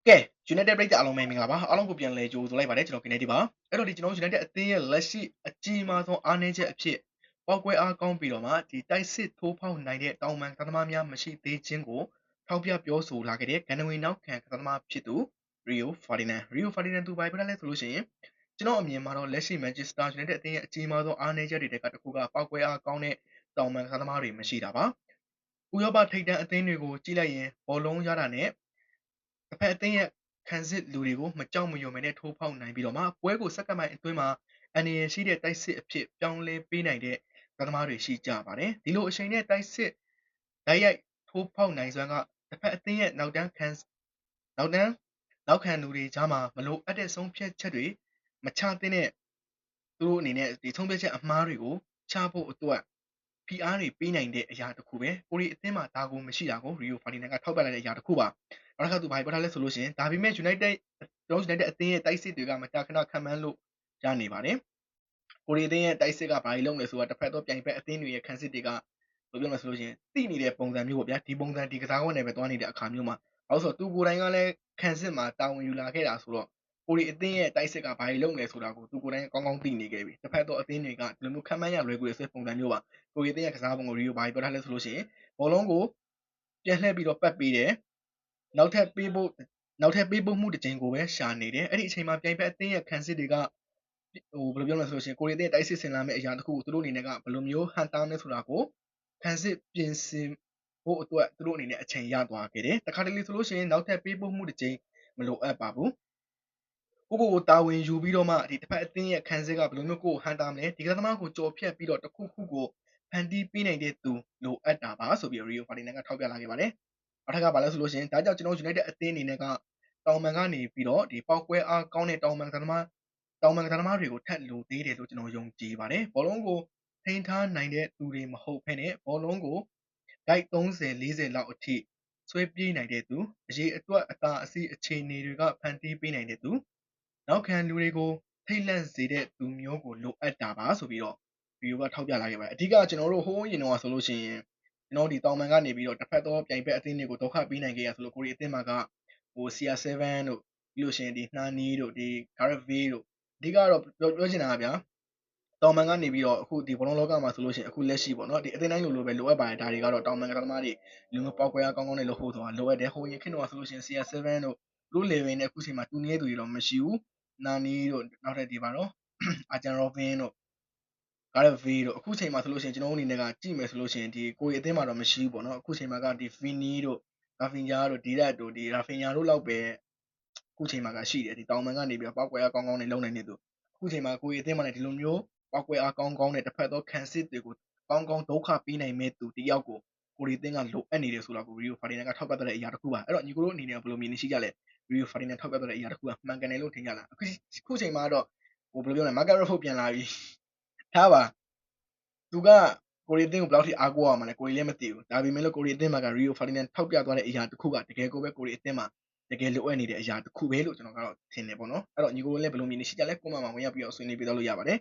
ကဲ United ပရိသတ်အားလုံးပဲမင်္ဂလာပါအားလုံးကိုပြန်လည်ကြိုဆိုလိုက်ပါတယ်ကျွန်တော် Kennedy ပါအဲ့တော့ဒီကျွန်တော် United အသင်းရဲ့လက်ရှိအကြီးမားဆုံးအားနည်းချက်အဖြစ်ပေါက်ကွဲအားကောင်းပြီးတော့မှဒီတိုက်စစ်ထိုးဖောက်နိုင်တဲ့တောင်ပန်ကသမားများမရှိသေးခြင်းကိုထောက်ပြပြောဆိုလာခဲ့တဲ့ဂန္ဓဝင်နောက်ခံကသမားဖြစ်သူ Rio Ferdinand သူဘာပြောလဲဆိုလို့ရှိရင်ကျွန်တော်အမြင်မှာတော့လက်ရှိ Manchester United အသင်းရဲ့အကြီးမားဆုံးအားနည်းချက်တွေကတစ်ခုကပေါက်ကွဲအားကောင်းတဲ့တောင်ပန်ကသမားတွေမရှိတာပါဥရောပထိပ်တန်းအသင်းတွေကိုကြည့်လိုက်ရင်ဘောလုံးရတာနဲ့တစ်ဖက်အသင်းရဲ့ခံစစ်လူတွေကိုမကြောက်မရွံ့မဲနဲ့ထိုးဖောက်နိုင်ပြီးတော့မှပွဲကိုစက္ကန့်ပိုင်းအတွင်းမှာအန်ရရှိတဲ့တိုက်စစ်အဖြစ်ပြောင်းလဲပေးနိုင်တဲ့ကသမားတွေရှိကြပါတယ်ဒီလိုအချိန်နဲ့တိုက်စစ်ဓာတ်ရိုက်ထိုးဖောက်နိုင်စွမ်းကတစ်ဖက်အသင်းရဲ့နောက်ခံလူတွေကြားမှာမလိုအပ်တဲ့ဆုံးဖြတ်ချက်တွေမချသင့်တဲ့သူတို့အနေနဲ့ဒီဆုံးဖြတ်ချက်အမှားတွေကိုချဖို့အတွက်ဖိအားတွေပေးနိုင်တဲ့အရာတစ်ခုပဲကိုရီအသင်းမှာဒါကိုမရှိတာကို Rio Ferdinand ကထောက်ပြလိုက်တဲ့အရာတစ်ခုပါနောက်တစ်ခါသူဘာပြောထားလဲဆိုလို့ရှိရင်ဒါပေမဲ့ United အသင်းရဲ့တိုက်စစ်တွေကမကြာခဏခံမှန်းလို့ရနေပါတယ်ကိုရီအသင်းရဲ့တိုက်စစ်ကဘာတွေလုပ်လဲဆိုတာတစ်ဖက်သောပြိုင်ဘက်အသင်းတွေရဲ့ခံစစ်တွေကဘယ်လိုပြောမလဲဆိုလို့ရှိရင်တိနေတဲ့ပုံစံမျိုးပေါ့ဗျာဒီပုံစံဒီကစားကွက်နဲ့ပဲသွားနေတဲ့အခါမျိုးမှာဘာလို့ဆိုတော့သူကိုယ်တိုင်ကလည်းခံစစ်မှာတာဝန်ယူလာခဲ့တာဆိုတော့ကိုရီအသင်းရဲ့တိုက်စစ်ကဘာတွေလုပ်လဲဆိုတာကိုသူကိုယ်တိုင်ကောင်းကောင်းသိနေခဲ့ပြီတစ်ဖက်သောအသင်းတွေကဒီလိုမျိုးခံမှန်းရလွယ်ကူတဲ့ပုံစံမျိုးပါကိုရီအသင်းရဲ့ကစားပုံကို Rio ဘာပြောထားလဲဆိုလို့ရှိရင်ဘောလုံးကိုပြန်လှည့်ပြီးတော့ပတ်ပေးတယ်နောက်ထပ်ပေးဖို့မှုတစ်ကြိမ်ကိုပဲရှာနေတယ်အဲ့ဒီအချိန်မှာပြိုင်ဘက်အသင်းရဲ့ခံစစ်တွေကဘယ်လိုပြောမလဲဆိုလို့ရှိရင်ကိုရီအသင်းတိုက်စစ်ဆင်လာမယ့်အရာတစ်ခုကိုသူတို့အနေနဲ့ကဘယ်လိုမျိုးဟန်တားမလဲဆိုတာကိုခံစစ်ပြင်ဆင်ဖို့အတွက်သူတို့အနေနဲ့အချိန်ရသွားခဲ့တယ်တခါတလေဆိုလို့ရှိရင်နောက်ထပ်ပေးပို့မှုတစ်ကြိမ်မလိုအပ်ပါဘူးကိုတာဝန်ယူပြီးတော့မှဒီတစ်ဖက်အသင်းရဲ့ခံစစ်ကဘယ်လိုမျိုးကိုဟန်တာမလဲဒီကသမားကိုကြော်ဖြတ်ပြီးတော့တစ်ခုခုကိုဖန်တီးပေးနိုင်တဲ့သူလိုအပ်တာပါဆိုပြီး Rio Ferdinand ကထောက်ပြလာခဲ့ပါတယ်နောက်ထပ်ကဘာလဲဆိုလို့ရှိရင်ဒါကြောင့်ကျွန်တော် United အသင်းအနေနဲ့ကတောင်ပန်ကနေပြီးတော့ဒီပေါက်ကွဲအားကောင်းတဲ့တောင်ပန်ကသမားတွေကိုထပ်လိုသေးတယ်လို့ကျွန်တော်ယုံကြည်ပါတယ်ဘောလုံးကိုထိန်းထားနိုင်တဲ့သူတွေမဟုတ်ဘဲနဲ့ဘောလုံးကိုဂိုက်30-40လောက်အထိဆွဲပြေးနိုင်တဲ့သူအရေးအတွက်အသာအစီးအခြေအနေတွေကဖန်တီးပေးနိုင်တဲ့သူနောက်ခံလူတွေကိုထိတ်လန့်စေတဲ့သူမျိုးကိုလိုအပ်တာပါဆိုပြီးတော့ဗီဒီယိုကထောက်ပြလာခဲ့ပါတယ်အဓိကကျွန်တော်တို့ဟိုးရင်တော့ဆိုလို့ရှိရင်ကျွန်တော်ဒီတောင်ပန်ကနေပြီးတော့တစ်ဖက်သောပြိုင်ဘက်အသင်းတွေကိုဒုက္ခပေးနိုင်ခဲ့ရဆိုလို့ကိုရီအသင်းမှာကဟို CR7 တို့ပြီးလို့ရှိရင်ဒီနှာနီးတို့ဒီ Gareth Bale တို့အဓိကတော့ပြောချင်တာကဗျာတောင်ပန်ကနေပြီးတော့အခုဒီဘောလုံးလောကမှာဆိုလို့ရှိရင်အခုလက်ရှိပေါ့နော်ဒီအသင်းတိုင်းလိုပဲလိုအပ်ပါတယ်ဒါတွေကတော့တောင်ပန်ကသမားတွေလူမျိုးပေါက်ကွဲအားကောင်းကောင်းနဲ့လုပ်ဖို့ဆိုတာလိုအပ်တယ်ဟိုရင်ခင်တော့ဆိုလို့ရှိရင် CR7 တို့သူတို့ level နဲ့အခုချိန်မှာတူနေတဲ့သူတွေတော့မရှိဘူးနာနီတို့နောက်ထပ်ဒီပါတော့အာဂျန်ရောဘင်းတို့Gareth Bale တို့အခုချိန်မှာဆိုလို့ရှိရင်ကျွန်တော်အနေနဲ့ကကြည့်မယ်ဆိုလို့ရှိရင်ဒီကိုရီအသင်းမှာတော့မရှိဘူးပေါ့နော်အခုချိန်မှာကဒီ Vini တို့ Rafinha တို့ Didac တို့ဒီ Rafinha တို့လောက်ပဲအခုချိန်မှာကရှိတယ်ဒီတောင်ပန်ကနေပြီးတော့ပောက်ကွဲအားကောင်းကောင်းနဲ့လုံနိုင်နေသူအခုချိန်မှာကိုရီအသင်းမှာလည်းဒီလိုမျိုးပောက်ကွဲအားကောင်းကောင်းနဲ့တစ်ဖက်သောခံစစ်တွေကိုကောင်းကောင်းဒုက္ခပေးနိုင်မဲ့သူတယောက်ကိုကိုရီအသင်းကလိုအပ်နေတယ်ဆိုတာကို Rio Ferdinand ကထောက်ပြတဲ့အရာတစ်ခုပါအဲ့တော့ညီကိုတို့အနေနဲ့ဘယ်လိုမြင်နေရှိကြလဲ Rio Ferdinand ထောက်ပြတဲ့အရာတစ်ခုကမှန်ကန်တယ်လို့ထင်ကြလားအခုချိန်မှာတော့ဟိုဘယ်လိုပြောလဲ Margaret Rashford ပြန်လာပြီထားပါသူကကိုရီအသင်းကိုဘယ်လောက်ထိအားကိုးရမှာလဲကိုရီလည်းမသိဘူးဒါပေမဲ့လို့ကိုရီအသင်းမှာက Rio Ferdinand ထောက်ပြသွားတဲ့အရာတစ်ခုကတကယ်ကိုပဲကိုရီအသင်းမှာတကယ်လိုအပ်နေတဲ့အရာတစ်ခုပဲလို့ကျွန်တော်ကတော့ထင်တယ်ပေါ့နော်အဲ့တော့ညီကိုလည်းဘယ်လိုမြင်နေရှိကြလဲကွန်မန့်မှာဝင်ရောက်ပြီးတော့ဆွေးနွေးပေးလို့ရပါတယ်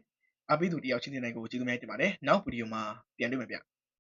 အားပေးသူတယောက်ချင်းစီတိုင်းကိုကျေးဇူးများတင်ပါတယ်နောက်ဗီဒီယိုမှာပြန်တွေ့မယ်ဗျ